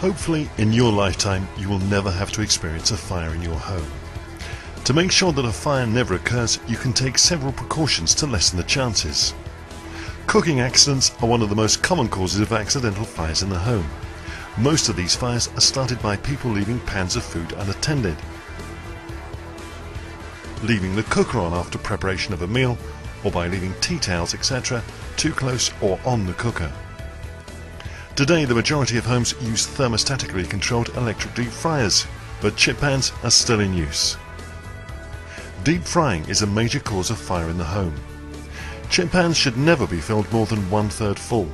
Hopefully, in your lifetime, you will never have to experience a fire in your home. To make sure that a fire never occurs, you can take several precautions to lessen the chances. Cooking accidents are one of the most common causes of accidental fires in the home. Most of these fires are started by people leaving pans of food unattended, leaving the cooker on after preparation of a meal, or by leaving tea towels, etc., too close or on the cooker. Today, the majority of homes use thermostatically controlled electric deep fryers, but chip pans are still in use. Deep frying is a major cause of fire in the home. Chip pans should never be filled more than 1/3 full.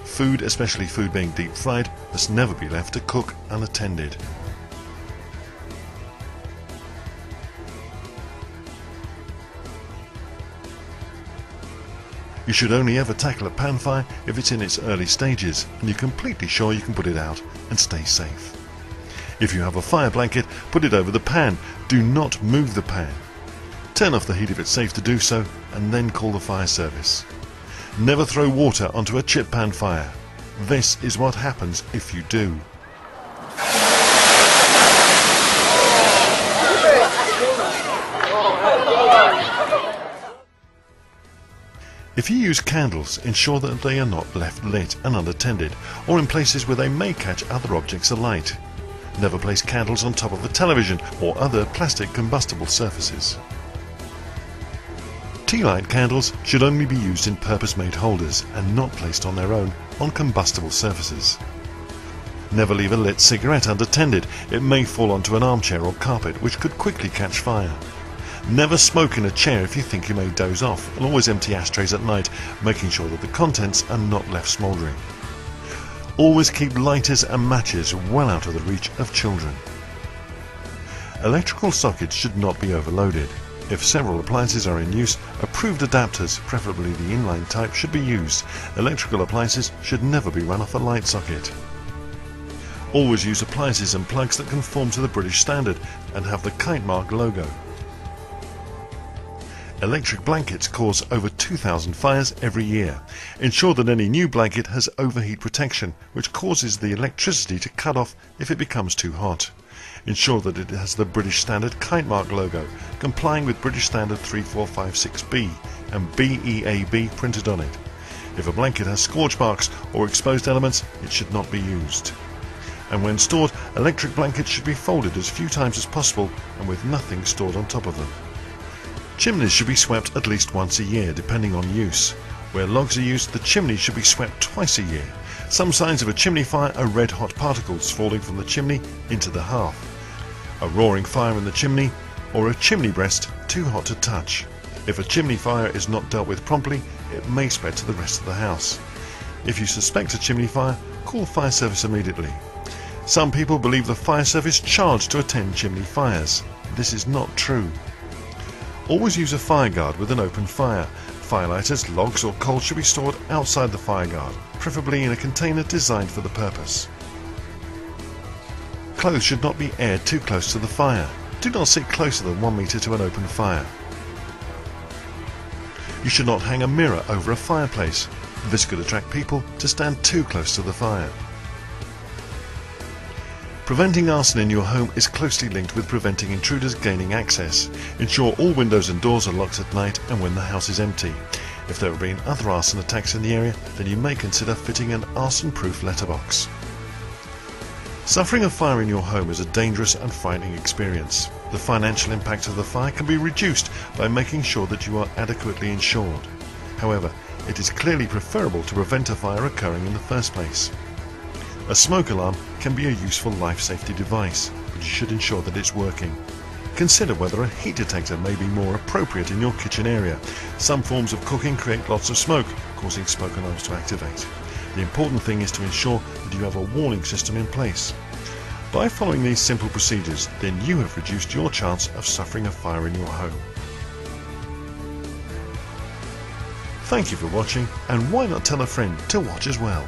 Food, especially food being deep fried, must never be left to cook unattended. You should only ever tackle a pan fire if it's in its early stages and you're completely sure you can put it out and stay safe. If you have a fire blanket, put it over the pan. Do not move the pan. Turn off the heat if it's safe to do so, and then call the fire service. Never throw water onto a chip pan fire. This is what happens if you do. If you use candles, ensure that they are not left lit and unattended, or in places where they may catch other objects alight. Never place candles on top of a television or other plastic combustible surfaces. Tea light candles should only be used in purpose-made holders and not placed on their own on combustible surfaces. Never leave a lit cigarette unattended. It may fall onto an armchair or carpet, which could quickly catch fire. Never smoke in a chair if you think you may doze off, and always empty ashtrays at night, making sure that the contents are not left smouldering. Always keep lighters and matches well out of the reach of children. Electrical sockets should not be overloaded. If several appliances are in use, approved adapters, preferably the inline type, should be used. Electrical appliances should never be run off a light socket. Always use appliances and plugs that conform to the British standard and have the kite mark logo. Electric blankets cause over 2,000 fires every year. Ensure that any new blanket has overheat protection, which causes the electricity to cut off if it becomes too hot. Ensure that it has the British Standard kite mark logo, complying with British Standard 3456B and BEAB printed on it. If a blanket has scorch marks or exposed elements, it should not be used. And when stored, electric blankets should be folded as few times as possible and with nothing stored on top of them. Chimneys should be swept at least once a year, depending on use. Where logs are used, the chimney should be swept twice a year. Some signs of a chimney fire are red-hot particles falling from the chimney into the hearth, a roaring fire in the chimney, or a chimney breast too hot to touch. If a chimney fire is not dealt with promptly, it may spread to the rest of the house. If you suspect a chimney fire, call fire service immediately. Some people believe the fire service charge to attend chimney fires. This is not true. Always use a fire guard with an open fire. Firelighters, logs or coal should be stored outside the fire guard, preferably in a container designed for the purpose. Clothes should not be aired too close to the fire. Do not sit closer than 1 meter to an open fire. You should not hang a mirror over a fireplace. This could attract people to stand too close to the fire. Preventing arson in your home is closely linked with preventing intruders gaining access. Ensure all windows and doors are locked at night and when the house is empty. If there have been other arson attacks in the area, then you may consider fitting an arson-proof letterbox. Suffering a fire in your home is a dangerous and frightening experience. The financial impact of the fire can be reduced by making sure that you are adequately insured. However, it is clearly preferable to prevent a fire occurring in the first place. A smoke alarm can be a useful life safety device, but you should ensure that it's working. Consider whether a heat detector may be more appropriate in your kitchen area. Some forms of cooking create lots of smoke, causing smoke alarms to activate. The important thing is to ensure that you have a warning system in place. By following these simple procedures, then you have reduced your chance of suffering a fire in your home. Thank you for watching, and why not tell a friend to watch as well?